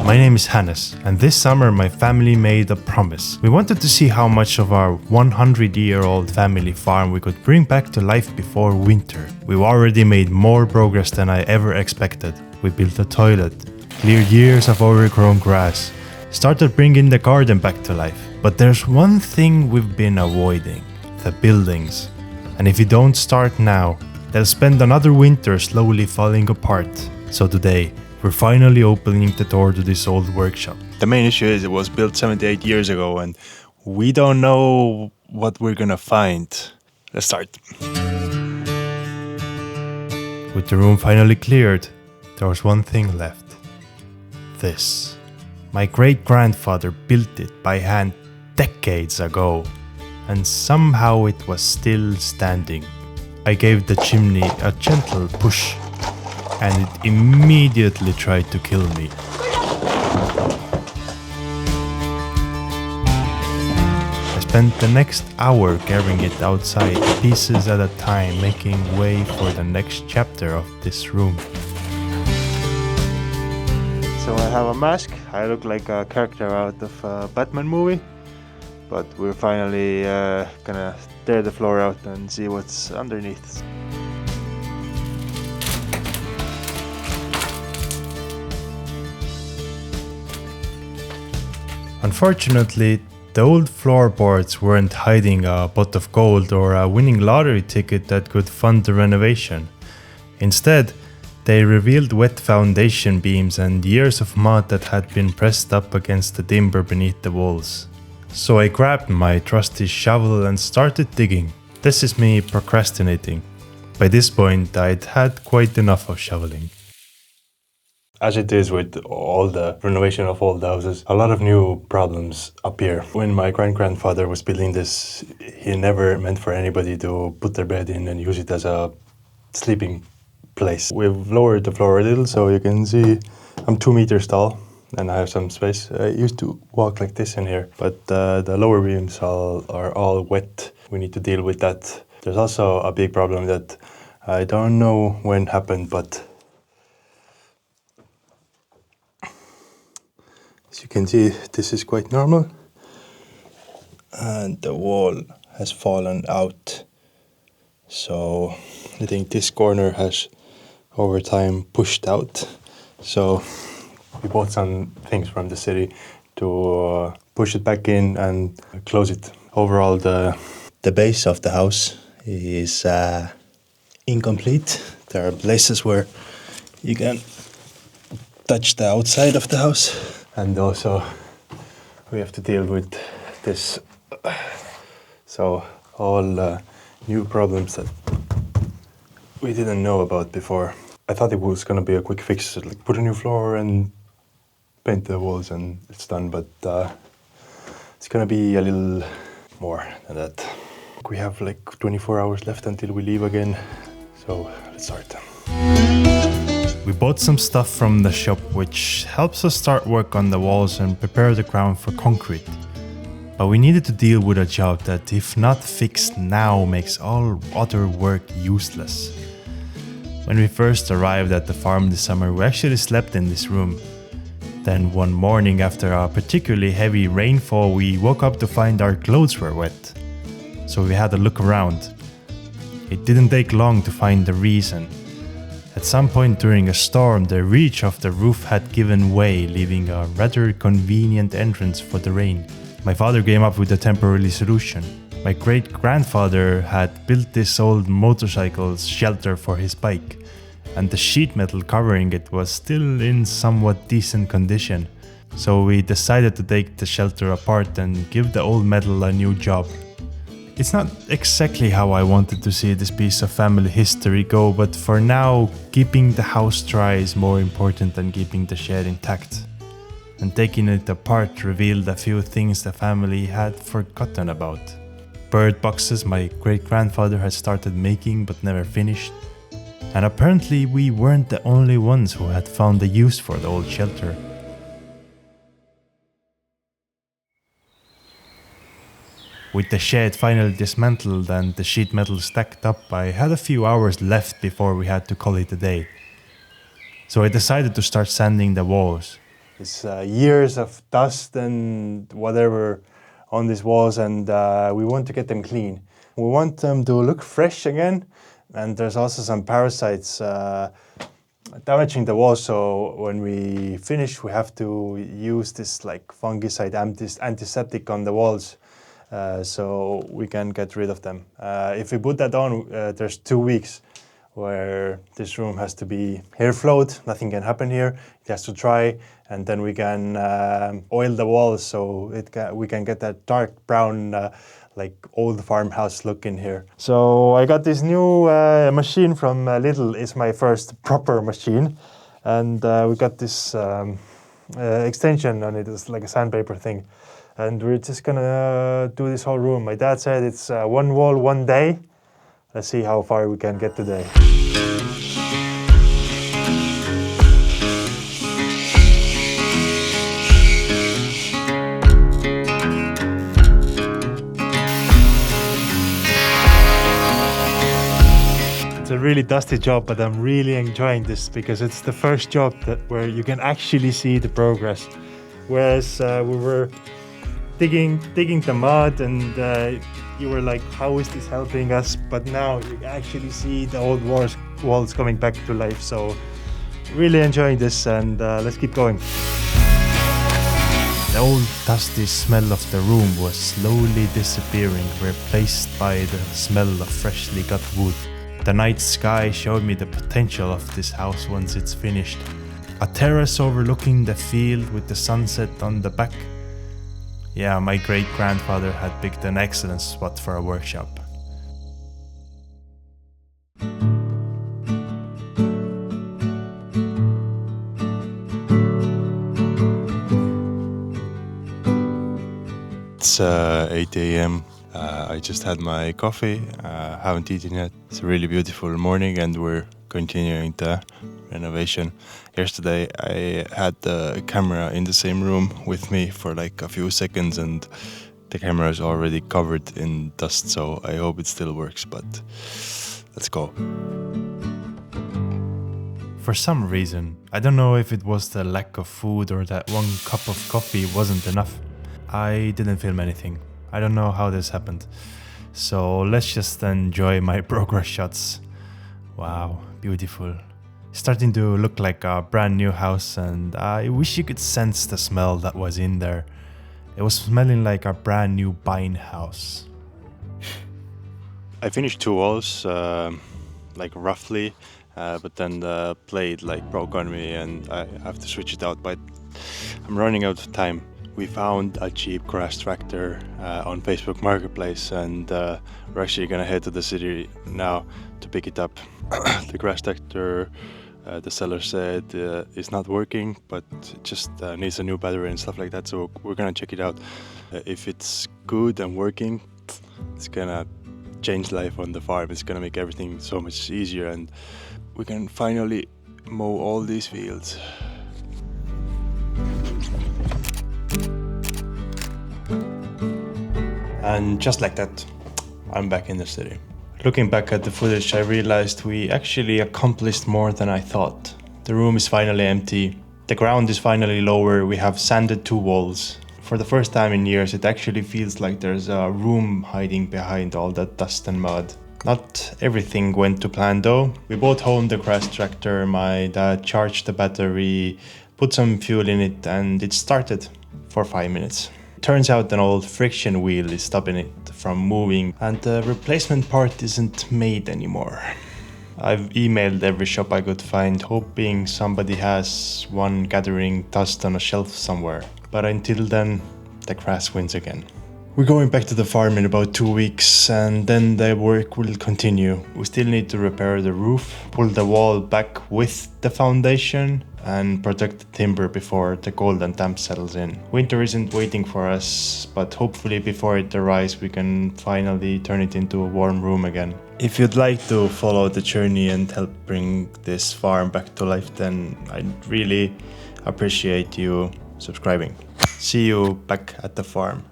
My name is Hannes, and this summer my family made a promise. We wanted to see how much of our 100-year-old family farm we could bring back to life before winter. We've already made more progress than I ever expected. We built a toilet, cleared years of overgrown grass, started bringing the garden back to life. But there's one thing we've been avoiding: the buildings. And if we don't start now, they'll spend another winter slowly falling apart. So today, we're finally opening the door to this old workshop. The main issue is it was built 78 years ago and we don't know what we're gonna find. Let's start. With the room finally cleared, there was one thing left. This. My great-grandfather built it by hand decades ago, and somehow it was still standing. I gave the chimney a gentle push, and it immediately tried to kill me. I spent the next hour carrying it outside, pieces at a time, making way for the next chapter of this room. So I have a mask. I look like a character out of a Batman movie, but we're finally gonna tear the floor out and see what's underneath. Unfortunately, the old floorboards weren't hiding a pot of gold or a winning lottery ticket that could fund the renovation. Instead, they revealed wet foundation beams and years of mud that had been pressed up against the timber beneath the walls. So I grabbed my trusty shovel and started digging. This is me procrastinating. By this point, I'd had quite enough of shoveling. As it is with all the renovation of old houses, a lot of new problems appear. When my grandfather was building this, he never meant for anybody to put their bed in and use it as a sleeping place. We've lowered the floor a little, so you can see I'm 2 meters tall and I have some space. I used to walk like this in here, but the lower beams are all wet. We need to deal with that. There's also a big problem that I don't know when happened, but as you can see, this is quite normal, and the wall has fallen out. So I think this corner has over time pushed out. So we bought some things from the city to push it back in and close it. Overall, the base of the house is incomplete. There are places where you can touch the outside of the house. And also, we have to deal with this. So, all new problems that we didn't know about before. I thought it was going to be a quick fix, like put a new floor and paint the walls and it's done. But it's going to be a little more than that. We have like 24 hours left until we leave again. So, let's start. We bought some stuff from the shop which helps us start work on the walls and prepare the ground for concrete. But we needed to deal with a job that, if not fixed now, makes all other work useless. When we first arrived at the farm this summer, we actually slept in this room. Then one morning after a particularly heavy rainfall, we woke up to find our clothes were wet. So we had a look around. It didn't take long to find the reason. At some point during a storm, the ridge of the roof had given way, leaving a rather convenient entrance for the rain. My father came up with a temporary solution. My great-grandfather had built this old motorcycle shelter for his bike, and the sheet metal covering it was still in somewhat decent condition. So we decided to take the shelter apart and give the old metal a new job. It's not exactly how I wanted to see this piece of family history go, but for now, keeping the house dry is more important than keeping the shed intact. And taking it apart revealed a few things the family had forgotten about. Bird boxes my great-grandfather had started making but never finished. And apparently we weren't the only ones who had found a use for the old shelter. With the shed finally dismantled and the sheet metal stacked up, I had a few hours left before we had to call it a day. So I decided to start sanding the walls. It's years of dust and whatever on these walls, and we want to get them clean. We want them to look fresh again, and there's also some parasites damaging the walls, so when we finish we have to use this like fungicide antiseptic on the walls so we can get rid of them. If we put that on, there's 2 weeks where this room has to be airflowed, nothing can happen here, it has to dry, and then we can oil the walls so we can get that dark brown like old farmhouse look in here. So I got this new machine from Lidl. It's my first proper machine, and we got this extension on it. It's like a sandpaper thing, and we're just gonna do this whole room. My dad said it's one wall, 1 day. Let's see how far we can get today. It's a really dusty job, but I'm really enjoying this because it's the first job where you can actually see the progress. Whereas we were digging the mud and you were like, how is this helping us? But now you actually see the old walls coming back to life. So really enjoying this, and let's keep going. The old dusty smell of the room was slowly disappearing, replaced by the smell of freshly cut wood. The night sky showed me the potential of this house once it's finished. A terrace overlooking the field with the sunset on the back. Yeah, my great-grandfather had picked an excellent spot for a workshop. It's 8 a.m. I just had my coffee, haven't eaten yet. It's a really beautiful morning and we're continuing the renovation. Yesterday I had the camera in the same room with me for like a few seconds and the camera is already covered in dust, so I hope it still works, but let's go. For some reason, I don't know if it was the lack of food or that 1 cup of coffee wasn't enough, I didn't film anything. I don't know how this happened. So let's just enjoy my progress shots. Wow, beautiful. Starting to look like a brand new house, and I wish you could sense the smell that was in there. It was smelling like a brand new pine house. I finished 2 walls, like roughly, but then the blade like broke on me and I have to switch it out, but I'm running out of time. We found a cheap grass tractor on Facebook Marketplace, and we're actually gonna head to the city now to pick it up. The grass tractor, the seller said is not working, but it just needs a new battery and stuff like that, so we're gonna check it out. If it's good and working, it's gonna change life on the farm. It's gonna make everything so much easier and we can finally mow all these fields. And just like that, I'm back in the city. Looking back at the footage, I realized we actually accomplished more than I thought. The room is finally empty. The ground is finally lower. We have sanded 2 walls. For the first time in years, it actually feels like there's a room hiding behind all that dust and mud. Not everything went to plan though. We brought home the grass tractor, my dad charged the battery, put some fuel in it, and it started for 5 minutes. Turns out an old friction wheel is stopping it from moving and the replacement part isn't made anymore. I've emailed every shop I could find, hoping somebody has one gathering dust on a shelf somewhere. But until then, the grass wins again. We're going back to the farm in about 2 weeks and then the work will continue. We still need to repair the roof, pull the wall back with the foundation and protect the timber before the cold and damp settles in. Winter isn't waiting for us, but hopefully before it arrives we can finally turn it into a warm room again. If you'd like to follow the journey and help bring this farm back to life, then I'd really appreciate you subscribing. See you back at the farm.